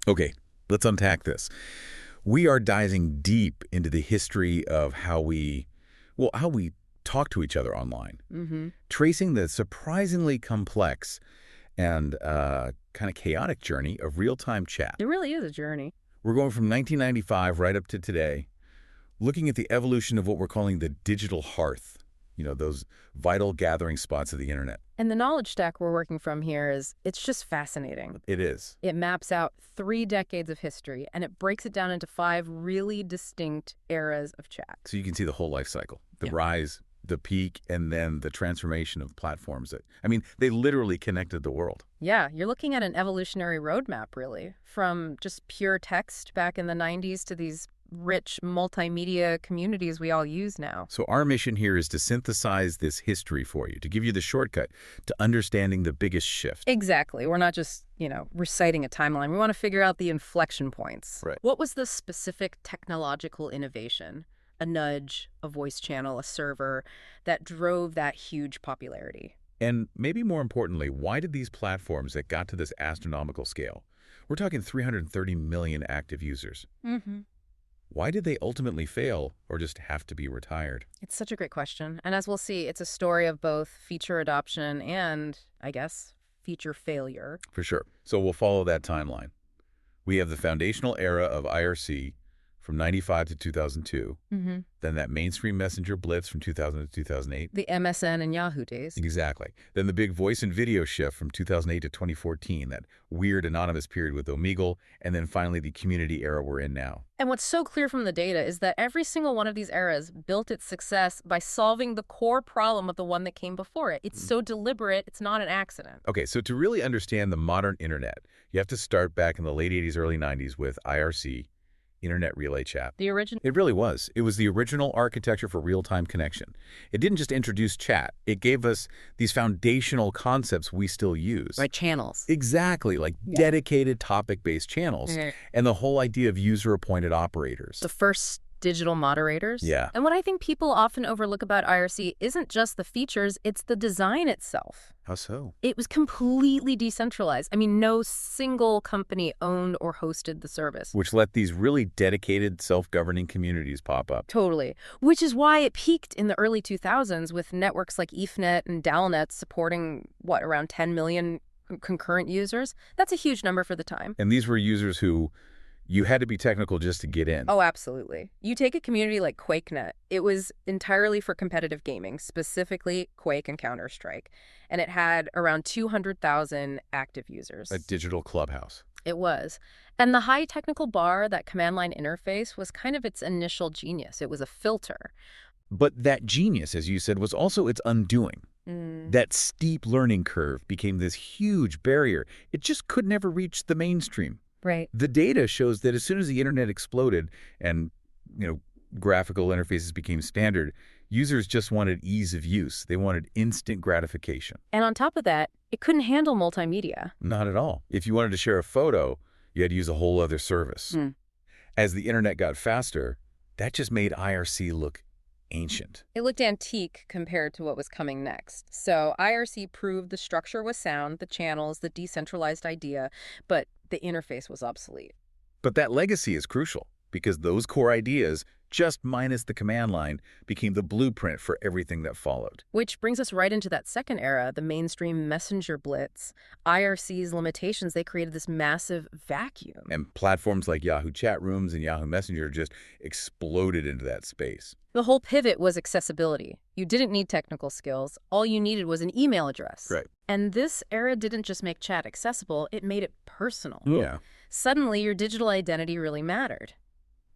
Okay, let's unpack this. We are diving deep into the history of how we talk to each other online, Mm-hmm. tracing the surprisingly complex and kind of chaotic journey of real-time chat. It really is a journey. We're going from 1995 right up to today, looking at the evolution of what we're calling the digital hearth, those vital gathering spots of the internet. And the knowledge stack we're working from here it's just fascinating. It is. It maps out 3 decades of history, and it breaks it down into 5 really distinct eras of chat. So you can see the whole life cycle, the Yeah. rise, the peak, and then the transformation of platforms they literally connected the world. Yeah, you're looking at an evolutionary roadmap, really, from just pure text back in the 90s to these rich multimedia communities we all use now. So our mission here is to synthesize this history for you, to give you the shortcut to understanding the biggest shift. Exactly. We're not just, reciting a timeline. We want to figure out the inflection points. Right. What was the specific technological innovation, a nudge, a voice channel, a server, that drove that huge popularity? And maybe more importantly, why did these platforms that got to this astronomical scale, we're talking 330 million active users, Mm-hmm. why did they ultimately fail or just have to be retired? It's such a great question. And as we'll see, it's a story of both feature adoption and, I guess, feature failure. For sure. So we'll follow that timeline. We have the foundational era of IRC from 95 to 2002, Mm-hmm. then that mainstream messenger blitz from 2000 to 2008. The MSN and Yahoo days. Exactly. Then the big voice and video shift from 2008 to 2014, that weird anonymous period with Omegle, and then finally the community era we're in now. And what's so clear from the data is that every single one of these eras built its success by solving the core problem of the one that came before it. It's so deliberate, it's not an accident. Okay, so to really understand the modern internet, you have to start back in the late 80s, early 90s with IRC, Internet Relay Chat. The original. It really was. It was the original architecture for real-time connection. It didn't just introduce chat. It gave us these foundational concepts we still use. Right, channels. Exactly, like dedicated topic-based channels. Mhm. And the whole idea of user-appointed operators. The first digital moderators. Yeah. And what I think people often overlook about IRC isn't just the features, it's the design itself. How so? It was completely decentralized. I mean, no single company owned or hosted the service. Which let these really dedicated self-governing communities pop up. Totally. Which is why it peaked in the early 2000s with networks like Ethernet and Dalnet supporting, around 10 million concurrent users? That's a huge number for the time. And these were users who you had to be technical just to get in. Oh, absolutely. You take a community like QuakeNet. It was entirely for competitive gaming, specifically Quake and Counter-Strike. And it had around 200,000 active users. A digital clubhouse. It was. And the high technical bar, that command line interface, was kind of its initial genius. It was a filter. But that genius, as you said, was also its undoing. That steep learning curve became this huge barrier. It just could never reach the mainstream. Right. The data shows that as soon as the internet exploded and, graphical interfaces became standard, users just wanted ease of use. They wanted instant gratification. And on top of that, it couldn't handle multimedia. Not at all. If you wanted to share a photo, you had to use a whole other service. As the internet got faster, that just made IRC look ancient. It looked antique compared to what was coming next. So IRC proved the structure was sound, the channels, the decentralized idea, but the interface was obsolete. But that legacy is crucial because those core ideas, just minus the command line, became the blueprint for everything that followed. Which brings us right into that second era, the mainstream messenger blitz. IRC's limitations, they created this massive vacuum. And platforms like Yahoo Chat Rooms and Yahoo Messenger just exploded into that space. The whole pivot was accessibility. You didn't need technical skills. All you needed was an email address. Right. And this era didn't just make chat accessible, it made it personal. Yeah. Suddenly, your digital identity really mattered.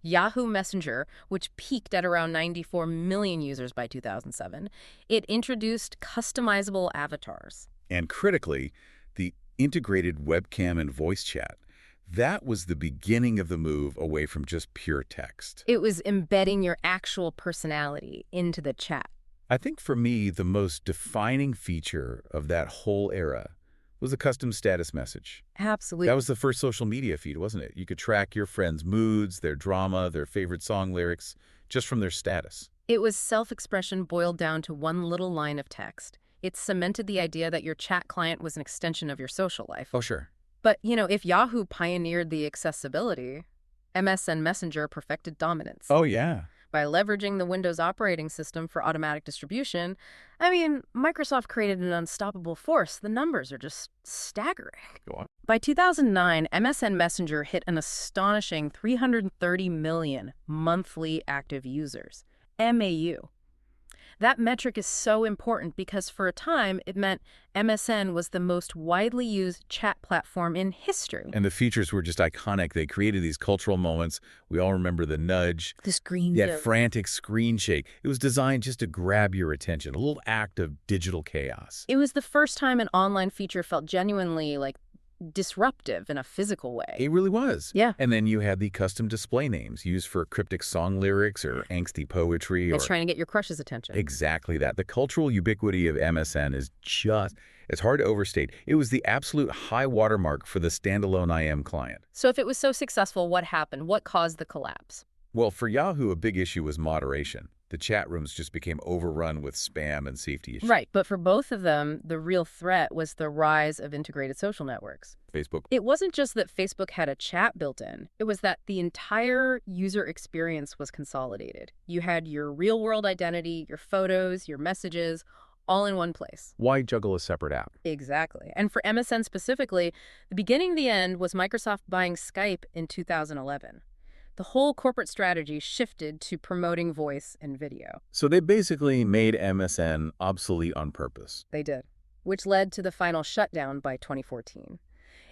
Yahoo Messenger, which peaked at around 94 million users by 2007, it introduced customizable avatars. And critically, the integrated webcam and voice chat. That was the beginning of the move away from just pure text. It was embedding your actual personality into the chat. I think for me, the most defining feature of that whole era was a custom status message. Absolutely. That was the first social media feed, wasn't it? You could track your friends' moods, their drama, their favorite song lyrics, just from their status. It was self-expression boiled down to one little line of text. It cemented the idea that your chat client was an extension of your social life. Oh, sure. But, if Yahoo pioneered the accessibility, MSN Messenger perfected dominance. Oh, yeah. By leveraging the Windows operating system for automatic distribution, Microsoft created an unstoppable force. The numbers are just staggering. Go on. By 2009, MSN Messenger hit an astonishing 330 million monthly active users, MAU. That metric is so important because for a time, it meant MSN was the most widely used chat platform in history. And the features were just iconic. They created these cultural moments. We all remember the nudge, The screen that shake. frantic screen shake. It was designed just to grab your attention, a little act of digital chaos. It was the first time an online feature felt genuinely, disruptive in a physical way. It really was. Yeah. And then you had the custom display names used for cryptic song lyrics or angsty poetry. It's trying to get your crush's attention. Exactly that. The cultural ubiquity of MSN is it's hard to overstate. It was the absolute high watermark for the standalone IM client. So if it was so successful, what happened? What caused the collapse? Well, for Yahoo, a big issue was moderation. The chat rooms just became overrun with spam and safety issues. Right, but for both of them, the real threat was the rise of integrated social networks. Facebook. It wasn't just that Facebook had a chat built in. It was that the entire user experience was consolidated. You had your real-world identity, your photos, your messages, all in one place. Why juggle a separate app? Exactly. And for MSN specifically, the beginning, the end was Microsoft buying Skype in 2011. The whole corporate strategy shifted to promoting voice and video. So they basically made MSN obsolete on purpose. They did, which led to the final shutdown by 2014.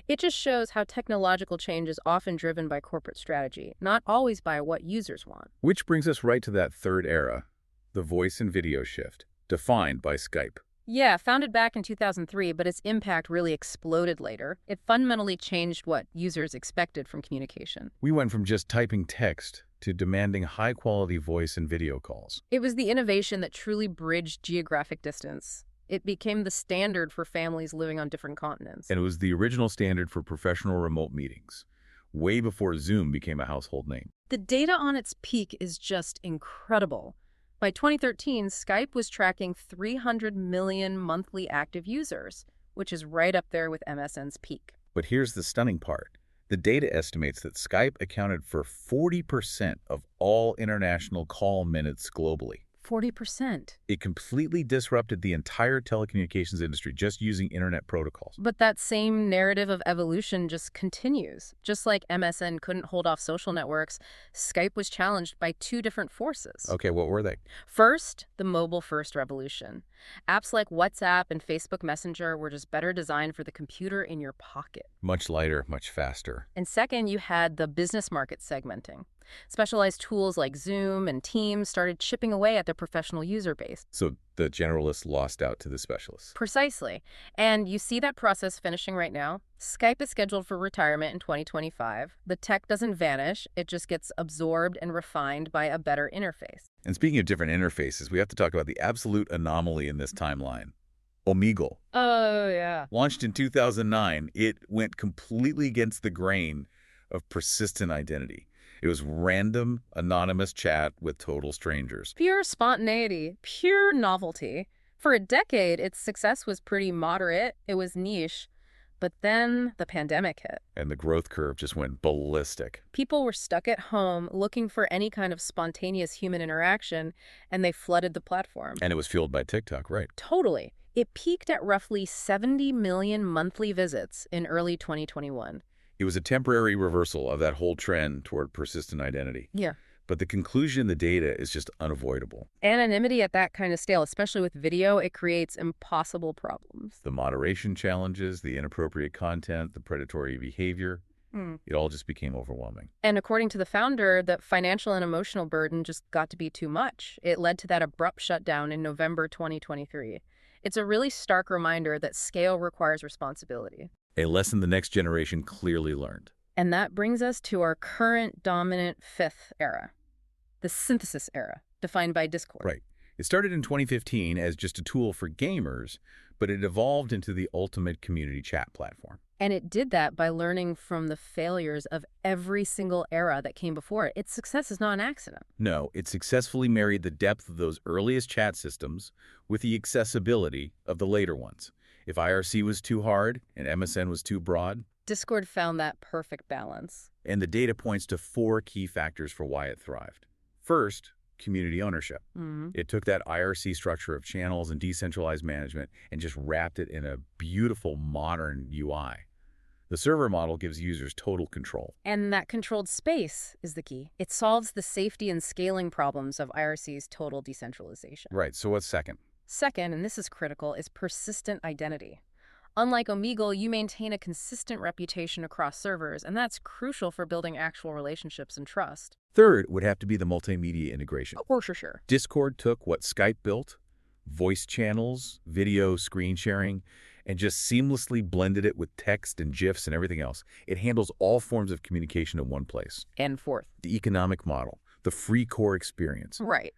It just shows how technological change is often driven by corporate strategy, not always by what users want. Which brings us right to that third era, the voice and video shift, defined by Skype. Yeah, founded back in 2003, but its impact really exploded later. It fundamentally changed what users expected from communication. We went from just typing text to demanding high-quality voice and video calls. It was the innovation that truly bridged geographic distance. It became the standard for families living on different continents. And it was the original standard for professional remote meetings, way before Zoom became a household name. The data on its peak is just incredible. By 2013, Skype was tracking 300 million monthly active users, which is right up there with MSN's peak. But here's the stunning part. The data estimates that Skype accounted for 40% of all international call minutes globally. 40%. It completely disrupted the entire telecommunications industry just using internet protocols. But that same narrative of evolution just continues. Just like MSN couldn't hold off social networks, Skype was challenged by two different forces. Okay, what were they? First, the mobile-first revolution. Apps like WhatsApp and Facebook Messenger were just better designed for the computer in your pocket. Much lighter, much faster. And second, you had the business market segmenting. Specialized tools like Zoom and Teams started chipping away at their professional user base. So the generalists lost out to the specialists. Precisely. And you see that process finishing right now. Skype is scheduled for retirement in 2025. The tech doesn't vanish. It just gets absorbed and refined by a better interface. And speaking of different interfaces, we have to talk about the absolute anomaly in this timeline. Omegle. Oh, yeah. Launched in 2009, it went completely against the grain of persistent identity. It was random, anonymous chat with total strangers. Pure spontaneity, pure novelty. For a decade, its success was pretty moderate. It was niche. But then the pandemic hit. And the growth curve just went ballistic. People were stuck at home looking for any kind of spontaneous human interaction, and they flooded the platform. And it was fueled by TikTok, right? Totally. It peaked at roughly 70 million monthly visits in early 2021. It was a temporary reversal of that whole trend toward persistent identity. Yeah. But the conclusion in the data is just unavoidable. Anonymity at that kind of scale, especially with video, it creates impossible problems. The moderation challenges, the inappropriate content, the predatory behavior, it all just became overwhelming. And according to the founder, the financial and emotional burden just got to be too much. It led to that abrupt shutdown in November 2023. It's a really stark reminder that scale requires responsibility. A lesson the next generation clearly learned. And that brings us to our current dominant fifth era, the synthesis era, defined by Discord. Right. It started in 2015 as just a tool for gamers, but it evolved into the ultimate community chat platform. And it did that by learning from the failures of every single era that came before it. Its success is not an accident. No, it successfully married the depth of those earliest chat systems with the accessibility of the later ones. If IRC was too hard and MSN was too broad, Discord found that perfect balance. And the data points to 4 key factors for why it thrived. First, community ownership. It took that IRC structure of channels and decentralized management and just wrapped it in a beautiful modern UI. The server model gives users total control. And that controlled space is the key. It solves the safety and scaling problems of IRC's total decentralization. Right, so what's second? Second, and this is critical, is persistent identity. Unlike Omegle, you maintain a consistent reputation across servers, and that's crucial for building actual relationships and trust. Third would have to be the multimedia integration. For sure. Discord took what Skype built, voice channels, video, screen sharing, and just seamlessly blended it with text and GIFs and everything else. It handles all forms of communication in one place. And fourth. The economic model, the free core experience. Right.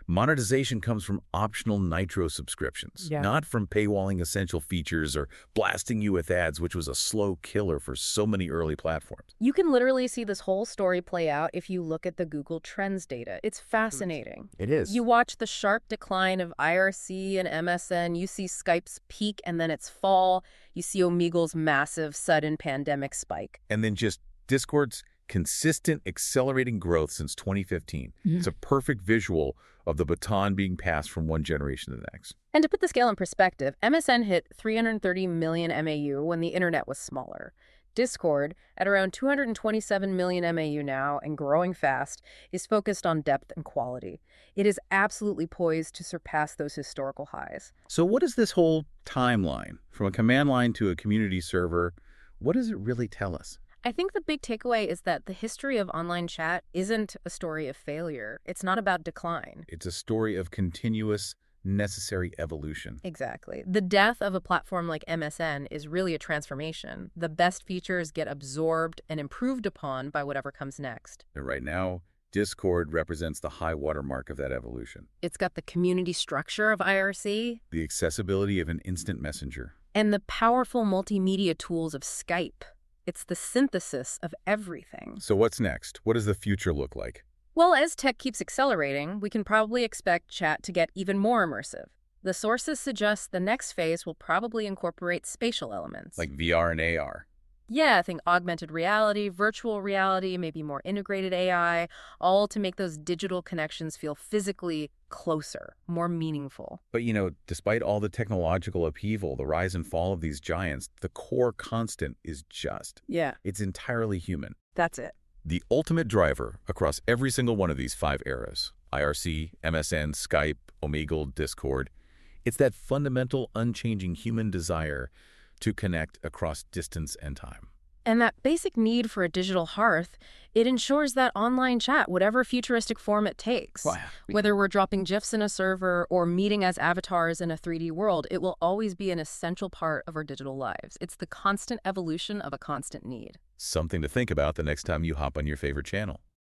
Monetization comes from optional Nitro subscriptions, not from paywalling essential features or blasting you with ads, which was a slow killer for so many early platforms. You can literally see this whole story play out if you look at the Google Trends data. It's fascinating. It is. You watch the sharp decline of IRC and MSN, you see Skype's peak and then its fall, you see Omegle's massive sudden pandemic spike. And then just Discord's consistent accelerating growth since 2015. It's a perfect visual of the baton being passed from one generation to the next. And to put the scale in perspective, MSN hit 330 million MAU when the internet was smaller. Discord, at around 227 million MAU now and growing fast, is focused on depth and quality. It is absolutely poised to surpass those historical highs. So what is this whole timeline? From a command line to a community server, what does it really tell us? I think the big takeaway is that the history of online chat isn't a story of failure. It's not about decline. It's a story of continuous, necessary evolution. Exactly. The death of a platform like MSN is really a transformation. The best features get absorbed and improved upon by whatever comes next. And right now, Discord represents the high watermark of that evolution. It's got the community structure of IRC, The accessibility of an instant messenger. and the powerful multimedia tools of Skype. It's the synthesis of everything. So what's next? What does the future look like? Well, as tech keeps accelerating, we can probably expect chat to get even more immersive. The sources suggest the next phase will probably incorporate spatial elements. Like VR and AR. Yeah, I think augmented reality, virtual reality, maybe more integrated AI, all to make those digital connections feel physically closer, more meaningful. But despite all the technological upheaval, the rise and fall of these giants, the core constant is just. Yeah, It's entirely human. that's it. The ultimate driver across every single one of these 5 eras, IRC, MSN, Skype, Omegle, Discord, it's that fundamental, unchanging human desire to connect across distance and time. And that basic need for a digital hearth, it ensures that online chat, whatever futuristic form it takes, whether we're dropping GIFs in a server or meeting as avatars in a 3D world, it will always be an essential part of our digital lives. It's the constant evolution of a constant need. Something to think about the next time you hop on your favorite channel.